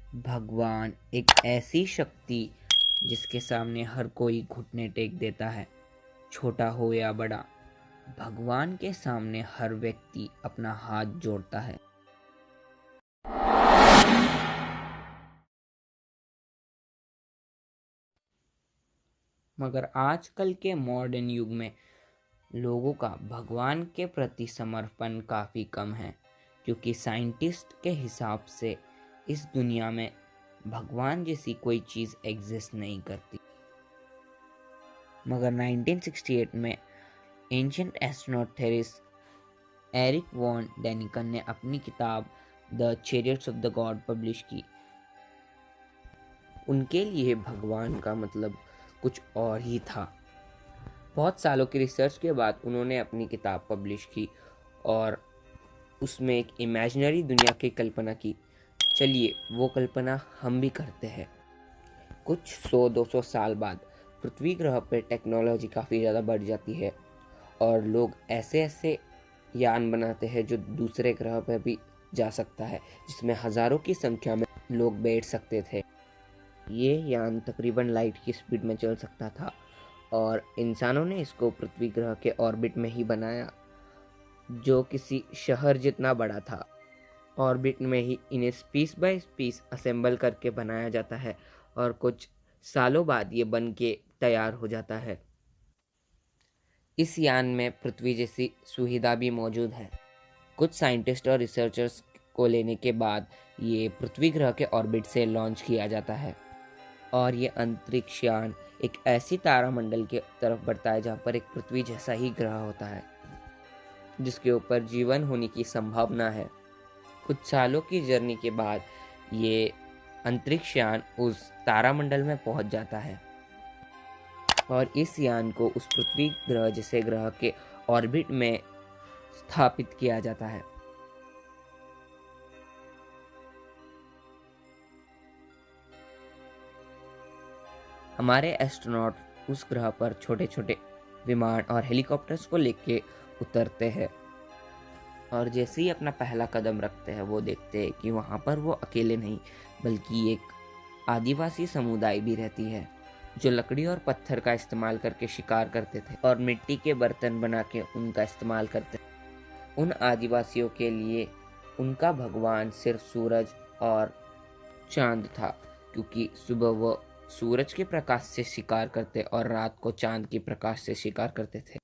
भगवान एक ऐसी शक्ति जिसके सामने हर कोई घुटने टेक देता है, छोटा हो या बड़ा। भगवान के सामने हर व्यक्ति अपना हाथ जोड़ता है। मगर आजकल के मॉडर्न युग में लोगों का भगवान के प्रति समर्पण काफ़ी कम है, क्योंकि साइंटिस्ट के हिसाब से इस दुनिया में भगवान जैसी कोई चीज़ एग्जिस्ट नहीं करती। मगर 1968 में ancient astronaut theorist Erich von Daniken ने अपनी किताब the chariots of the god publish की। उनके लिए भगवान का मतलब कुछ और ही था। बहुत सालों की रिसर्च के बाद उन्होंने अपनी किताब पब्लिश की और उसमें एक इमेजिनरी दुनिया की कल्पना की। चलिए वो कल्पना हम भी करते हैं। कुछ 100-200 साल बाद पृथ्वी ग्रह पर टेक्नोलॉजी काफ़ी ज़्यादा बढ़ जाती है और लोग ऐसे ऐसे यान बनाते हैं जो दूसरे ग्रह पर भी जा सकता है, जिसमें हज़ारों की संख्या में लोग बैठ सकते थे। ये यान तकरीबन लाइट की स्पीड में चल सकता था और इंसानों ने इसको पृथ्वी ग्रह के ऑर्बिट में ही बनाया, जो किसी शहर जितना बड़ा था। ऑर्बिट में ही इन्हें पीस बाय पीस असेंबल करके बनाया जाता है और कुछ सालों बाद ये बन के तैयार हो जाता है। इस यान में पृथ्वी जैसी सुविधा भी मौजूद है। कुछ साइंटिस्ट और रिसर्चर्स को लेने के बाद ये पृथ्वी ग्रह के ऑर्बिट से लॉन्च किया जाता है और ये अंतरिक्ष यान एक ऐसी तारामंडल की तरफ बढ़ता है जहाँ पर एक पृथ्वी जैसा ही ग्रह होता है, जिसके ऊपर जीवन होने की संभावना है। कुछ सालों की जर्नी के बाद ये अंतरिक्ष यान उस तारामंडल में पहुंच जाता है और इस यान को उस पृथ्वी ग्रह जैसे ग्रह के ऑर्बिट में स्थापित किया जाता है। हमारे एस्ट्रोनॉट उस ग्रह पर छोटे छोटे विमान और हेलीकॉप्टर्स को लेके उतरते हैं और जैसे ही अपना पहला कदम रखते हैं वो देखते हैं कि वहाँ पर वो अकेले नहीं बल्कि एक आदिवासी समुदाय भी रहती है, जो लकड़ी और पत्थर का इस्तेमाल करके शिकार करते थे और मिट्टी के बर्तन बना के उनका इस्तेमाल करते थे। उन आदिवासियों के लिए उनका भगवान सिर्फ सूरज और चांद था, क्योंकि सुबह वो सूरज के प्रकाश से शिकार करते और रात को चांद के प्रकाश से शिकार करते थे।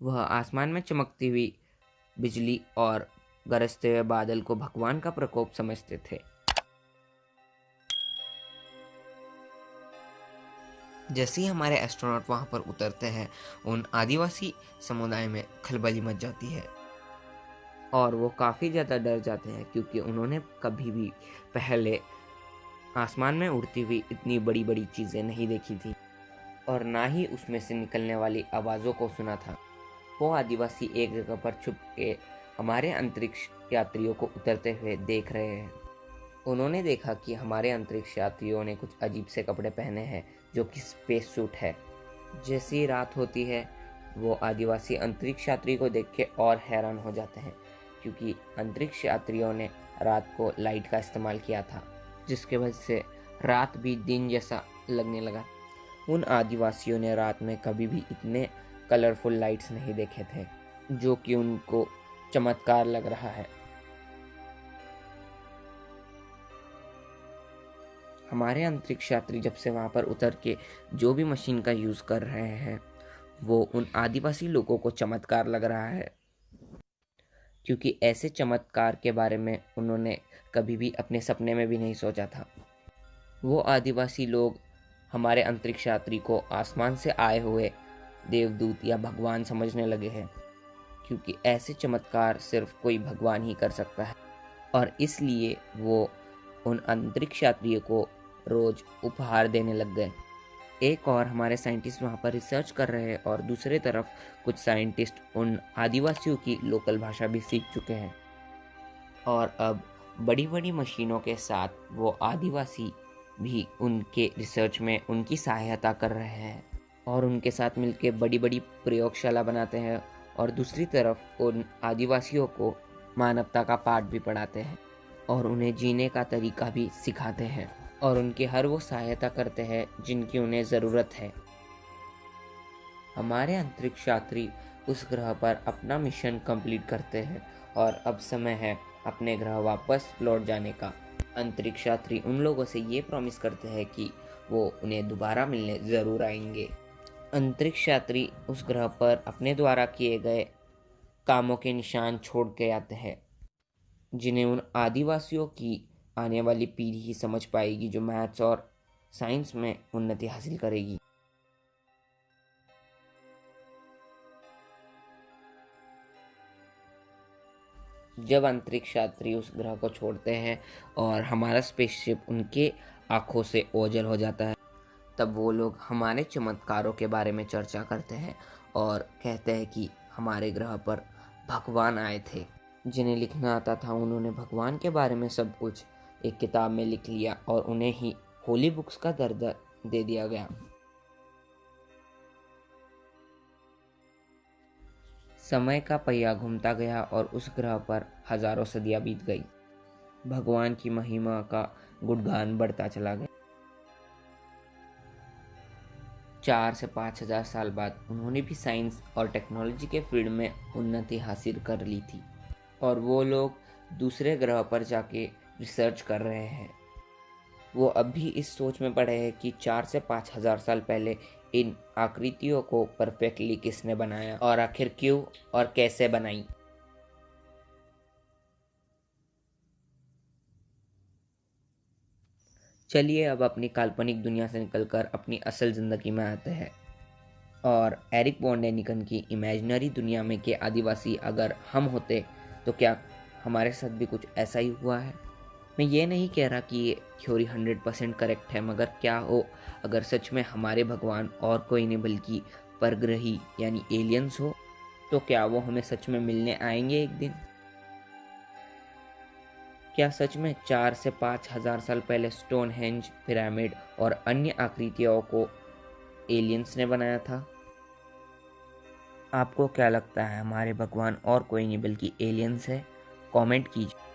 वह आसमान में चमकती हुई बिजली और गरजते हुए बादल को भगवान का प्रकोप समझते थे। जैसे ही हमारे एस्ट्रोनॉट वहां पर उतरते हैं, उन आदिवासी समुदाय में खलबली मच जाती है और वो काफ़ी ज़्यादा डर जाते हैं, क्योंकि उन्होंने कभी भी पहले आसमान में उड़ती हुई इतनी बड़ी बड़ी चीज़ें नहीं देखी थी और ना ही उसमें से निकलने वाली आवाज़ों को सुना था। वो आदिवासी एक जगह पर छुप के हमारे अंतरिक्ष यात्रियों को उतरते हुए देख रहे हैं। उन्होंने देखा कि हमारे अंतरिक्ष यात्रियों ने कुछ अजीब से कपड़े पहने हैं, जो कि स्पेस सूट है। जैसी ही रात होती है, वो आदिवासी अंतरिक्ष यात्री को देख के और हैरान हो जाते हैं, क्योंकि अंतरिक्ष यात्रियों ने रात को लाइट का इस्तेमाल किया था, जिसके वजह से रात भी दिन जैसा लगने लगा। उन आदिवासियों ने रात में कभी भी इतने कलरफुल लाइट्स नहीं देखे थे, जो कि उनको चमत्कार लग रहा है। हमारे अंतरिक्ष यात्री जब से वहाँ पर उतर के जो भी मशीन का यूज़ कर रहे हैं, वो उन आदिवासी लोगों को चमत्कार लग रहा है, क्योंकि ऐसे चमत्कार के बारे में उन्होंने कभी भी अपने सपने में भी नहीं सोचा था। वो आदिवासी लोग हमारे अंतरिक्ष यात्री को आसमान से आए हुए देवदूत या भगवान समझने लगे हैं, क्योंकि ऐसे चमत्कार सिर्फ कोई भगवान ही कर सकता है और इसलिए वो उन अंतरिक्ष यात्रियों को रोज उपहार देने लग गए। एक और हमारे साइंटिस्ट वहाँ पर रिसर्च कर रहे हैं और दूसरे तरफ कुछ साइंटिस्ट उन आदिवासियों की लोकल भाषा भी सीख चुके हैं और अब बड़ी बड़ी मशीनों के साथ वो आदिवासी भी उनके रिसर्च में उनकी सहायता कर रहे हैं और उनके साथ मिलकर बड़ी बड़ी प्रयोगशाला बनाते हैं और दूसरी तरफ उन आदिवासियों को मानवता का पाठ भी पढ़ाते हैं। और उन्हें जीने का तरीका भी सिखाते हैं और उनकी हर वो सहायता करते हैं जिनकी उन्हें ज़रूरत है। हमारे अंतरिक्ष यात्री उस ग्रह पर अपना मिशन कंप्लीट करते हैं और अब समय है अपने ग्रह वापस लौट जाने का। अंतरिक्ष यात्री उन लोगों से ये प्रॉमिस करते हैं कि वो उन्हें दोबारा मिलने ज़रूर आएंगे। अंतरिक्ष यात्री उस ग्रह पर अपने द्वारा किए गए कामों के निशान छोड़ के आते हैं, जिन्हें उन आदिवासियों की आने वाली पीढ़ी ही समझ पाएगी जो मैथ्स और साइंस में उन्नति हासिल करेगी। जब अंतरिक्ष यात्री उस ग्रह को छोड़ते हैं और हमारा स्पेसशिप उनके आंखों से ओझल हो जाता है, तब वो लोग हमारे चमत्कारों के बारे में चर्चा करते हैं और कहते हैं कि हमारे ग्रह पर भगवान आए थे। जिन्हें लिखना आता था उन्होंने भगवान के बारे में सब कुछ एक किताब में लिख लिया और उन्हें ही होली बुक्स का दर्जा दे दिया गया। समय का पहिया घूमता गया और उस ग्रह पर हजारों सदियां बीत गई। भगवान की महिमा का गुणगान बढ़ता चला गया। 4 से 5 हजार साल बाद उन्होंने भी साइंस और टेक्नोलॉजी के फील्ड में उन्नति हासिल कर ली थी और वो लोग दूसरे ग्रह पर जाके रिसर्च कर रहे हैं। वो अभी इस सोच में पड़े हैं कि 4 से 5 हजार साल पहले इन आकृतियों को परफेक्टली किसने बनाया और आखिर क्यों और कैसे बनाई। चलिए अब अपनी काल्पनिक दुनिया से निकलकर अपनी असल जिंदगी में आते हैं और एरिक वॉन डैनिकन की इमेजिनरी दुनिया में के आदिवासी अगर हम होते तो क्या हमारे साथ भी कुछ ऐसा ही हुआ है। मैं ये नहीं कह रहा कि ये थ्योरी 100% करेक्ट है, मगर क्या हो अगर सच में हमारे भगवान और कोई नहीं बल्कि परग्रही यानी एलियंस हो, तो क्या वो हमें सच में मिलने आएंगे एक दिन। क्या सच में 4 से 5 हजार साल पहले स्टोनहेंज, पिरामिड और अन्य आकृतियों को एलियंस ने बनाया था। आपको क्या लगता है हमारे भगवान और कोई नहीं बल्कि एलियंस है? कमेंट कीजिए।